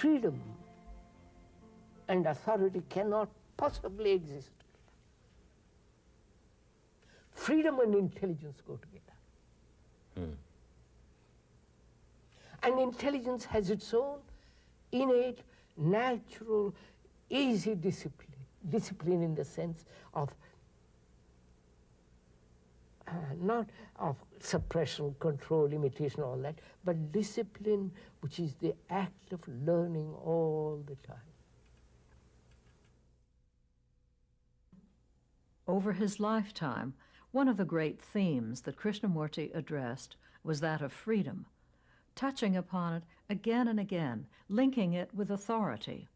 freedom and authority cannot possibly exist. Freedom and intelligence go together. And intelligence has its own innate, natural, easy discipline. Discipline in the sense of not of suppression, control, imitation, all that, but discipline which is the act of learning all the time. Over his lifetime, one of the great themes that Krishnamurti addressed was that of freedom, touching upon it again and again, linking it with authority.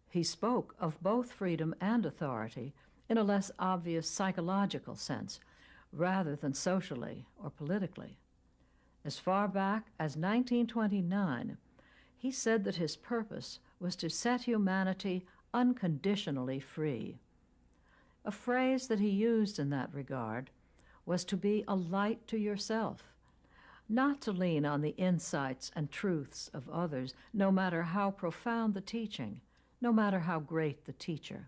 He spoke of both freedom and authority in a less obvious psychological sense, rather than socially or politically. As far back as 1929, he said that his purpose was to set humanity unconditionally free. A phrase that he used in that regard was to be a light to yourself, not to lean on the insights and truths of others, no matter how profound the teaching, no matter how great the teacher.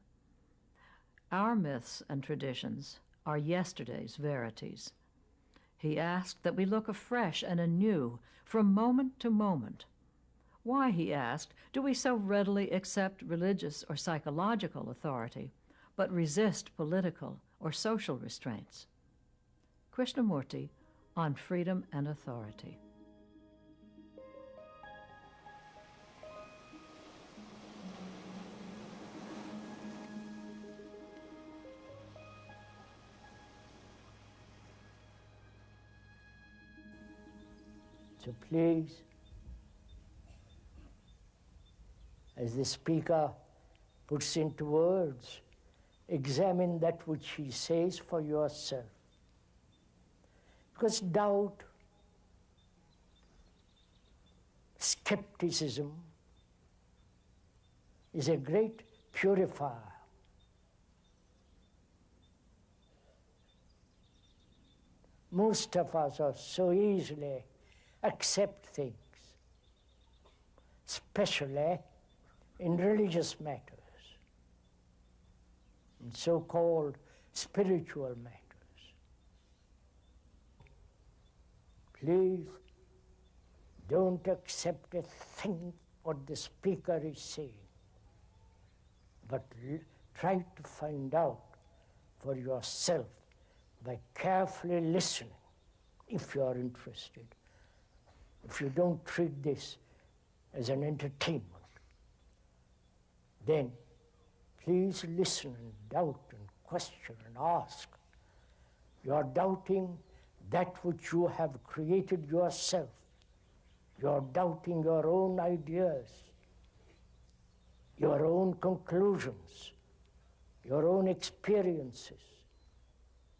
Our myths and traditions are yesterday's verities. He asked that we look afresh and anew from moment to moment. Why, he asked, do we so readily accept religious or psychological authority, but resist political or social restraints? Krishnamurti on freedom and authority. So please, as the speaker puts into words, examine that which he says for yourself. Because doubt, skepticism is a great purifier. Most of us are so easily accept things, especially in religious matters, in so-called spiritual matters. Please don't accept a thing what the speaker is saying, but try to find out for yourself by carefully listening, if you are interested. If you don't treat this as an entertainment, then please listen and doubt and question and ask. You are doubting that which you have created yourself. You are doubting your own ideas, your own conclusions, your own experiences,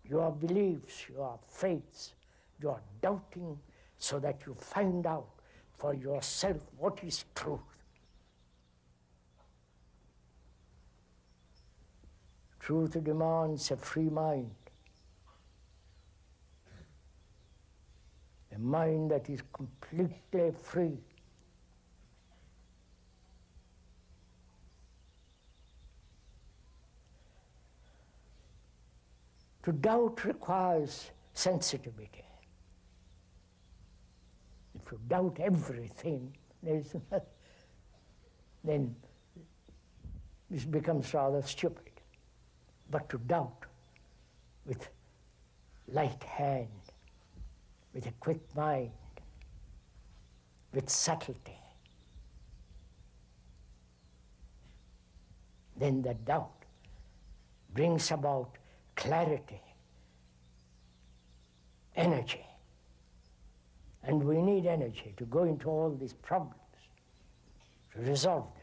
your beliefs, your faiths. You are doubting so that you find out for yourself what is truth. Truth demands a free mind, a mind that is completely free. To doubt requires sensitivity. If you doubt everything, then this becomes rather stupid. But to doubt with light hand, with a quick mind, with subtlety, then the doubt brings about clarity, energy. And we need energy to go into all these problems, to resolve them.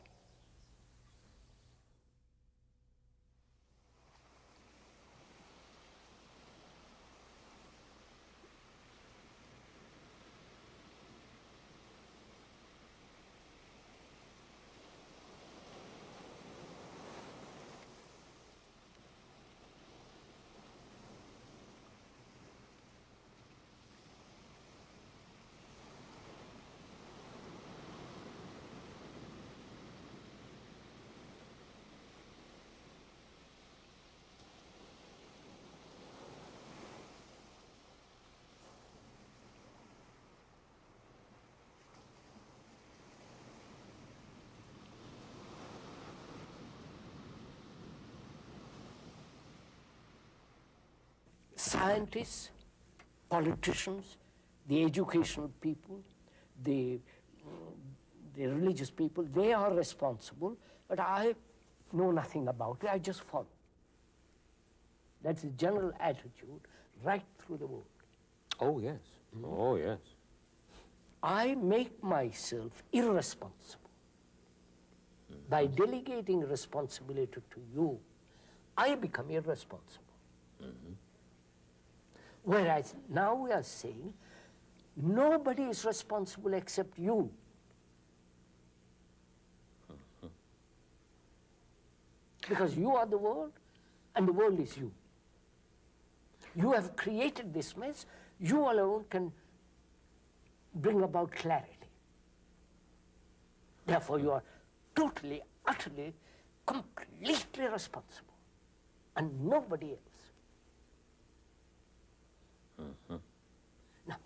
scientists, politicians, the educational people, the religious people, they are responsible, but I know nothing about it, I just follow. That's the general attitude right through the world. Oh, yes. Oh, yes. I make myself irresponsible. By delegating responsibility to you, I become irresponsible. Whereas now we are saying, nobody is responsible except you. Because you are the world, and the world is you. You have created this mess, you alone can bring about clarity. Therefore, you are totally, utterly, completely responsible, and nobody else. Now,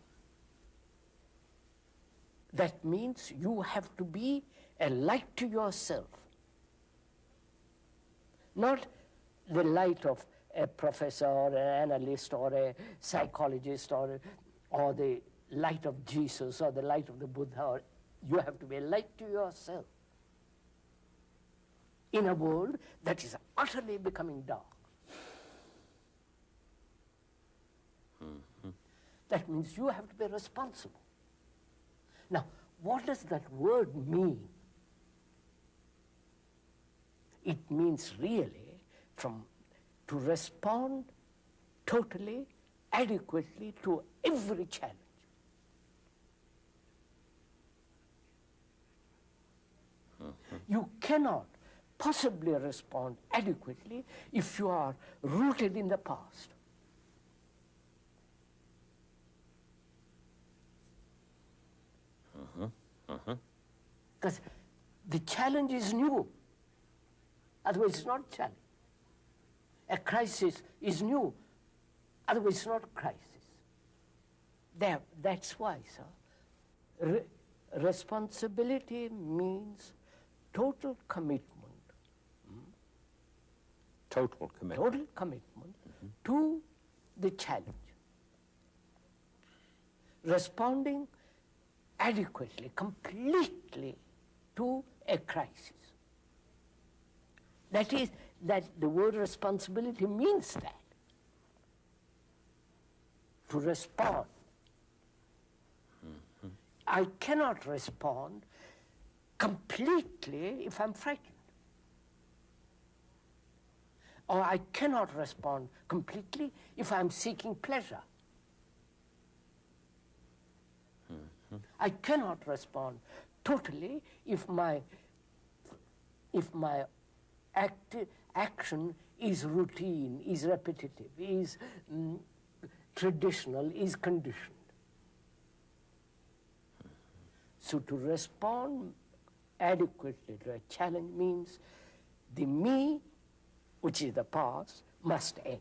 that means you have to be a light to yourself. Not the light of a professor or an analyst or a psychologist or the light of Jesus or the light of the Buddha. You have to be a light to yourself in a world that is utterly becoming dark. That means you have to be responsible. Now, what does that word mean? It means really to respond totally, adequately to every challenge. You cannot possibly respond adequately if you are rooted in the past. Because the challenge is new. Otherwise, it's not a challenge. A crisis is new. Otherwise, it's not a crisis. That's why, sir, responsibility means total commitment. Total commitment. Total commitment to the challenge. Responding adequately, completely to a crisis. That is, that the word responsibility means that. To respond. I cannot respond completely if I'm frightened. Or I cannot respond completely if I'm seeking pleasure. I cannot respond totally if my action is routine, is repetitive, is traditional, is conditioned. So to respond adequately to a challenge means the me, which is the past, must end.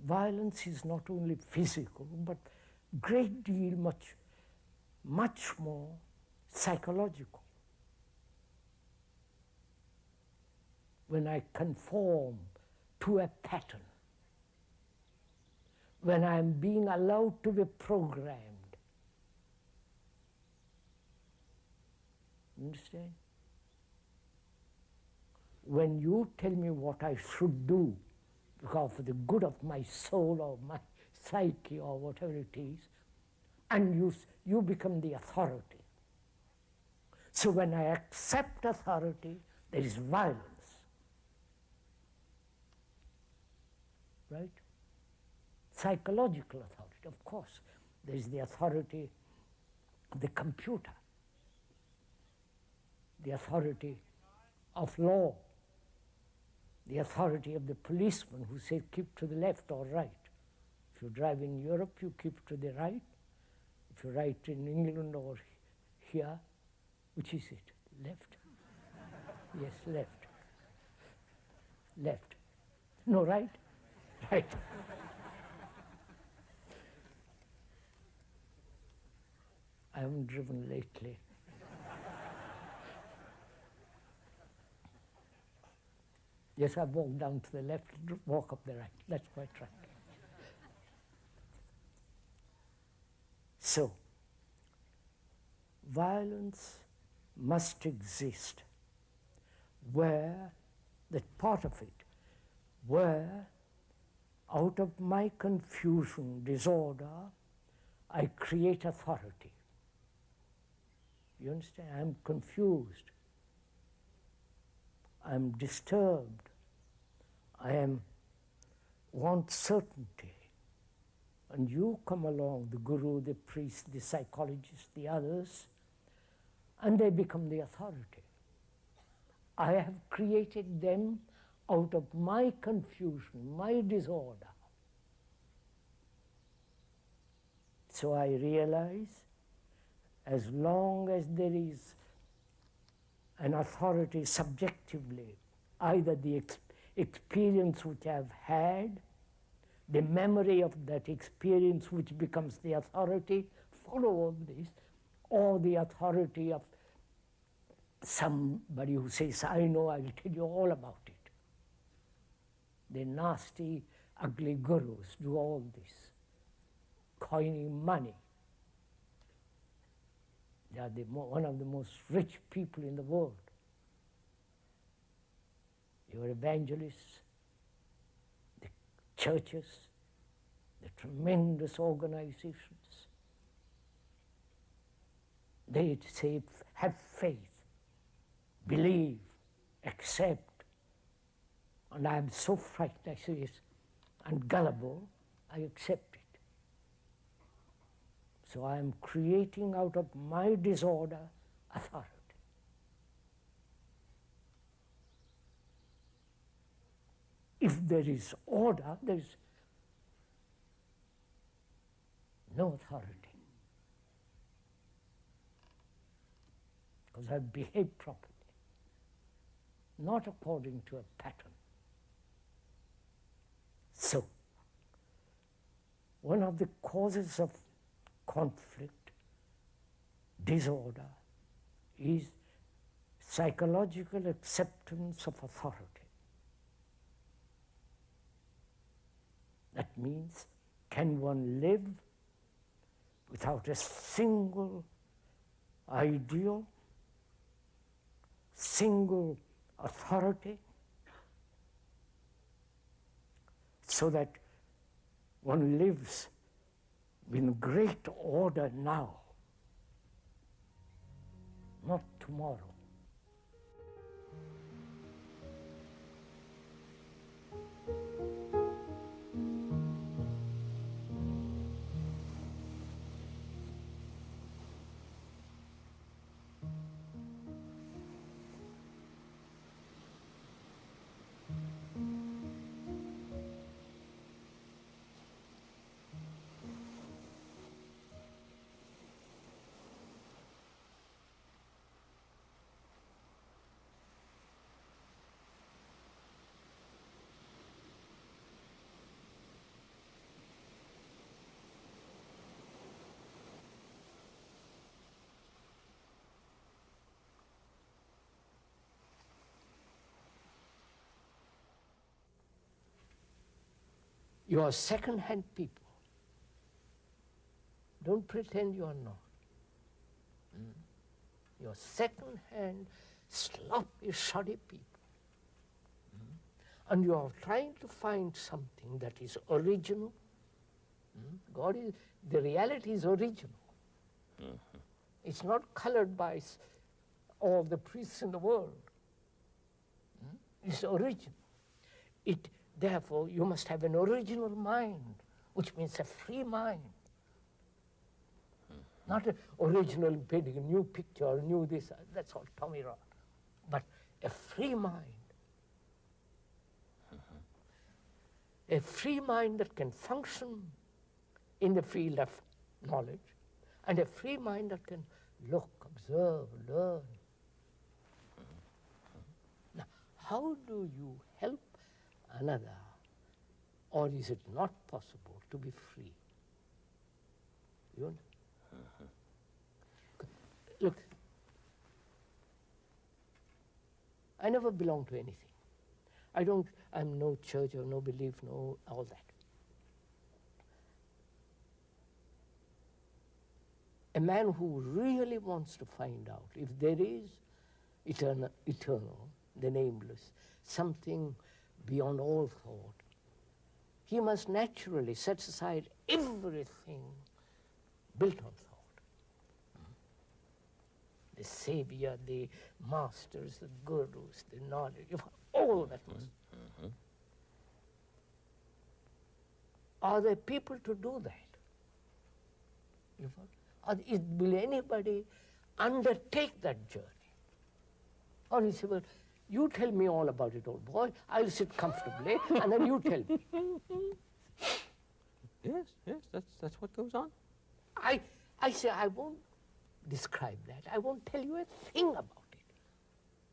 Violence is not only physical, but great deal, much more psychological. When I conform to a pattern, when I'm being allowed to be programmed. Understand? when you tell me what I should do, because for the good of my soul or my psyche or whatever it is, and you become the authority. So when I accept authority, there is violence. Right? Psychological authority, of course. There is the authority of the computer, the authority of law, the authority of the policeman who says keep to the left or right. If you drive in Europe, you keep to the right. If you ride in England or here, which is it? Left? Yes, left. Left. No, right? Right. I haven't driven lately. Yes, I walk down to the left, walk up the right. That's quite right. So, violence must exist where, that part of it, where out of my confusion, disorder, I create authority. You understand? I'm confused. I'm disturbed. I want certainty. And you come along, the guru, the priest, the psychologist, the others, and they become the authority. I have created them out of my confusion, my disorder. So I realize as long as there is an authority subjectively, either the experience which I've had, the memory of that experience which becomes the authority, follow all this, or the authority of somebody who says, I know, I'll tell you all about it. The nasty, ugly gurus do all this, coining money. They are one of the most rich people in the world. Your evangelists, the churches, the tremendous organizations, they say, have faith, believe, accept. And I am so frightened, I say, and gullible, I accept it. So I am creating out of my disorder authority. If there is order, there is no authority. Because I behave properly, not according to a pattern. So, one of the causes of conflict, disorder, is psychological acceptance of authority. That means, can one live without a single ideal, single authority, so that one lives in great order now, not tomorrow. You are second-hand people. Don't pretend you are not. You're second-hand, sloppy, shoddy people. and you are trying to find something that is original, God is, the reality is original. It's not colored by all the priests in the world. It's original. Therefore, you must have an original mind, which means a free mind. Not an original painting, a new picture, a new this, that's all Tommy Rod. But a free mind. A free mind that can function in the field of knowledge, and a free mind that can look, observe, learn. Now, how do you help another, or is it not possible to be free? You understand? Look, I never belong to anything. I'm no church or no belief, no all that. A man who really wants to find out if there is eternal, the nameless, something beyond all thought, he must naturally set aside everything built on thought. The savior, the masters, the gurus, the knowledge, all that must. Are there people to do that? Will anybody undertake that journey? Or you say, well, you tell me all about it, old boy. I'll sit comfortably, and then you tell me. Yes, that's what goes on. I say, I won't describe that. I won't tell you a thing about it.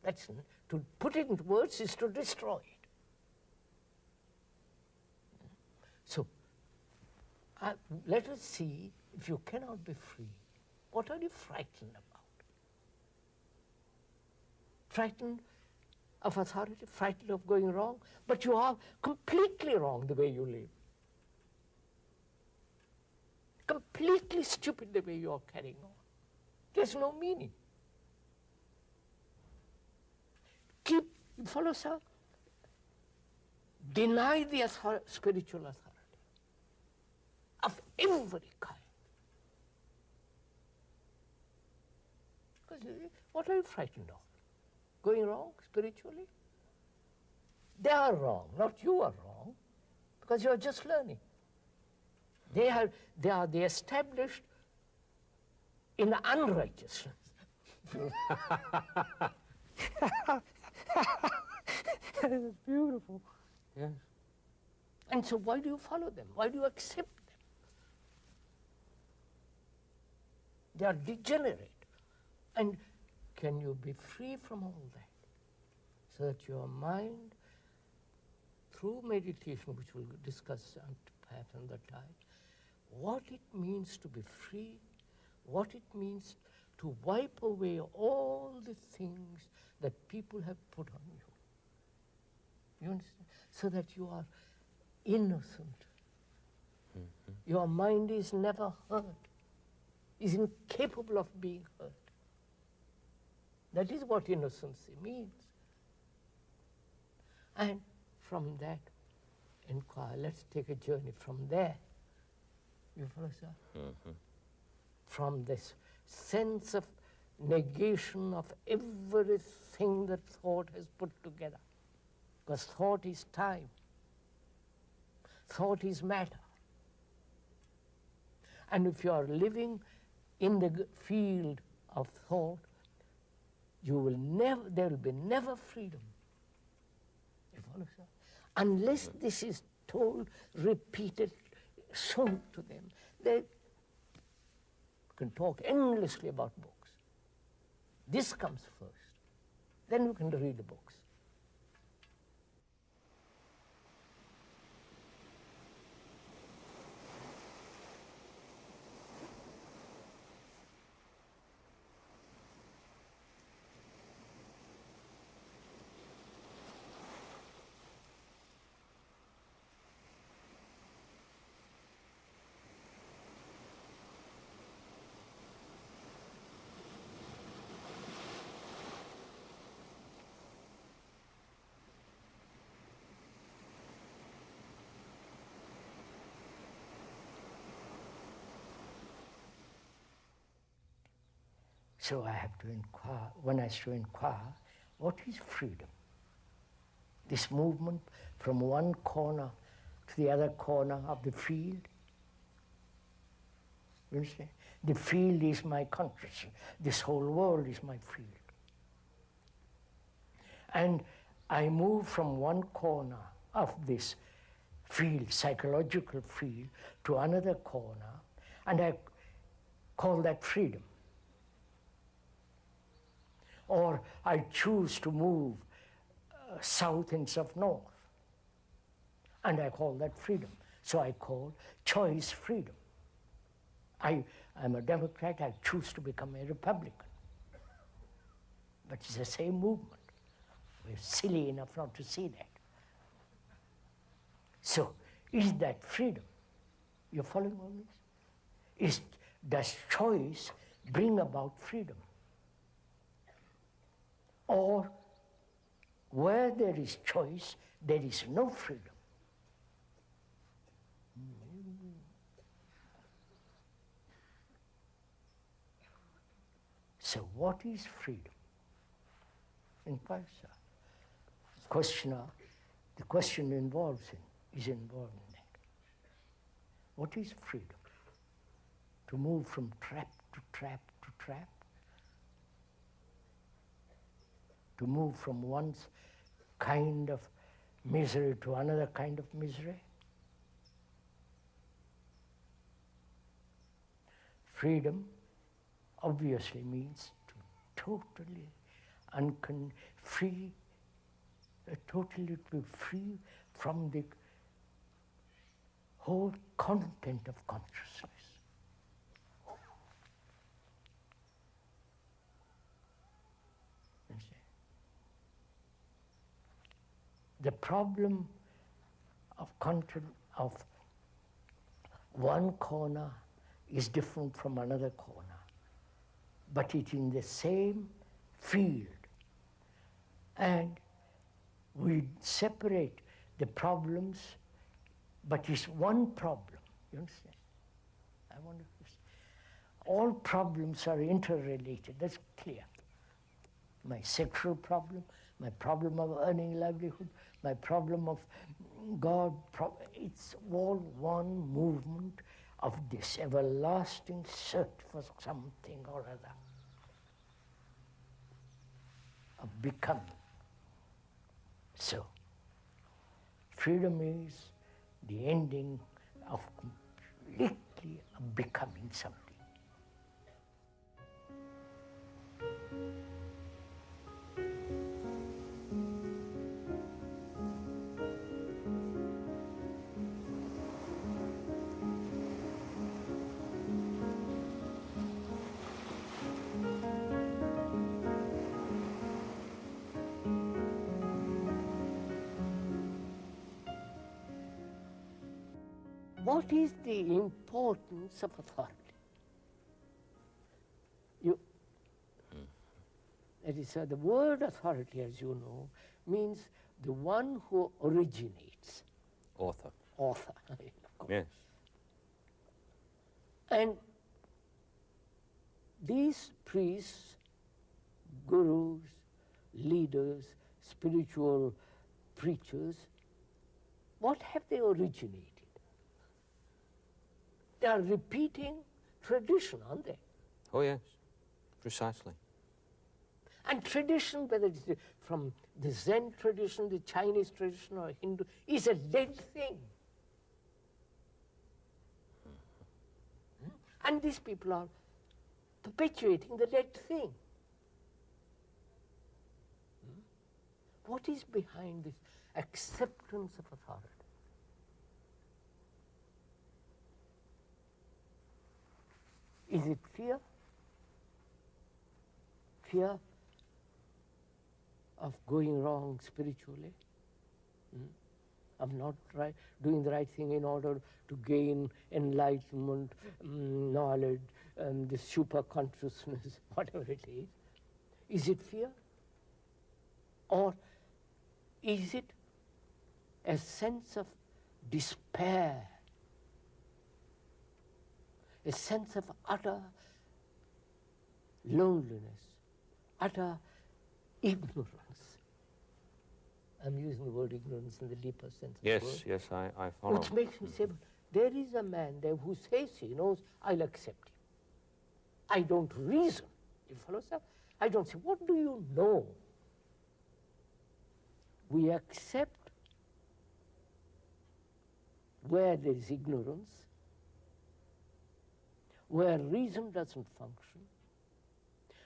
That's to put it into words is to destroy it. So, let us see, if you cannot be free, what are you frightened about? Frightened of authority, frightened of going wrong, but you are completely wrong the way you live. Completely stupid the way you are carrying on. There's no meaning. Follow, sir. Deny the spiritual authority of every kind. Because what are you frightened of? Going wrong spiritually? They are wrong, not you are wrong, because you are just learning. They are the established in unrighteousness. It's beautiful. Yes. And so why do you follow them? Why do you accept them? They are degenerate. And can you be free from all that? So that your mind, through meditation, which we'll discuss perhaps another time, what it means to be free, what it means to wipe away all the things that people have put on you. You understand? So that you are innocent. Your mind is never hurt, is incapable of being hurt. That is what innocency means. And from that, inquire, let's take a journey from there. You follow, sir? From this sense of negation of everything that thought has put together. Because thought is time. Thought is matter. And if you are living in the field of thought, you will never, there will be never freedom. You follow, sir? Unless this is told, repeated, shown to them. They can talk endlessly about books. This comes first. Then you can read the books. So I have to inquire, one has to inquire, what is freedom? This movement from one corner to the other corner of the field. You understand? The field is my consciousness. This whole world is my field. And I move from one corner of this field, psychological field, to another corner, and I call that freedom. Or I choose to move south instead of north, and I call that freedom. So I call choice freedom. I'm a Democrat, I choose to become a Republican. But it's the same movement. We're silly enough not to see that. So, is that freedom? You're following all this? Does choice bring about freedom? Or, where there is choice, there is no freedom. So what is freedom? Inquire, sir. The question is involved in that. What is freedom? To move from trap to trap to trap? To move from one kind of misery to another kind of misery? Freedom obviously means to totally totally to be free from the whole content of consciousness. You see? The problem of content of one corner is different from another corner, but it's in the same field. And we separate the problems, but it's one problem. You understand? I want to. All problems are interrelated. That's clear. My sexual problem, my problem of earning livelihood, my problem of God. It's all one movement of this everlasting search for something or other, of becoming. So, freedom is the ending of completely of becoming something. What is the importance of authority? That is, the word authority, as you know, means the one who originates. Author. Author, of course. Yes. And these priests, gurus, leaders, spiritual preachers, what have they originated? They are repeating tradition, aren't they? Oh, yes. Precisely. And tradition, whether it's from the Zen tradition, the Chinese tradition, or Hindu, is a dead thing. And these people are perpetuating the dead thing. What is behind this acceptance of authority? Is it fear? Fear of going wrong spiritually? Of not doing the right thing in order to gain enlightenment, knowledge, the super consciousness, whatever it is? Is it fear? Or is it a sense of despair? A sense of utter loneliness, utter ignorance. I'm using the word ignorance in the deeper sense of the word. Yes, I follow. Which makes me say, there is a man there who says he knows, I'll accept him. I don't reason. You follow, sir? I don't say, what do you know? We accept where there is ignorance, where reason doesn't function,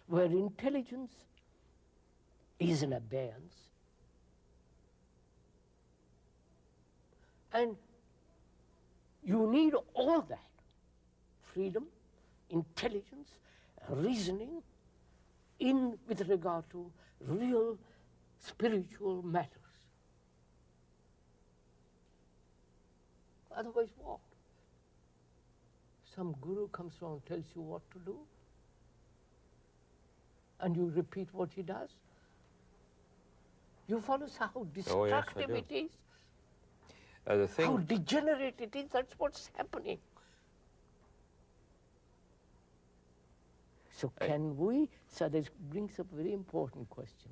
where intelligence is in abeyance, and you need all that, freedom, intelligence, reasoning, with regard to real spiritual matters. Otherwise what? Some guru comes along and tells you what to do, and you repeat what he does. You follow how destructive it is? How degenerate it is, that's what's happening. So can we, so this brings up a very important question.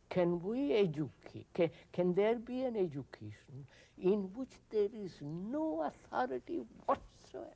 Can we educate, can there be an education in which there is no authority whatsoever?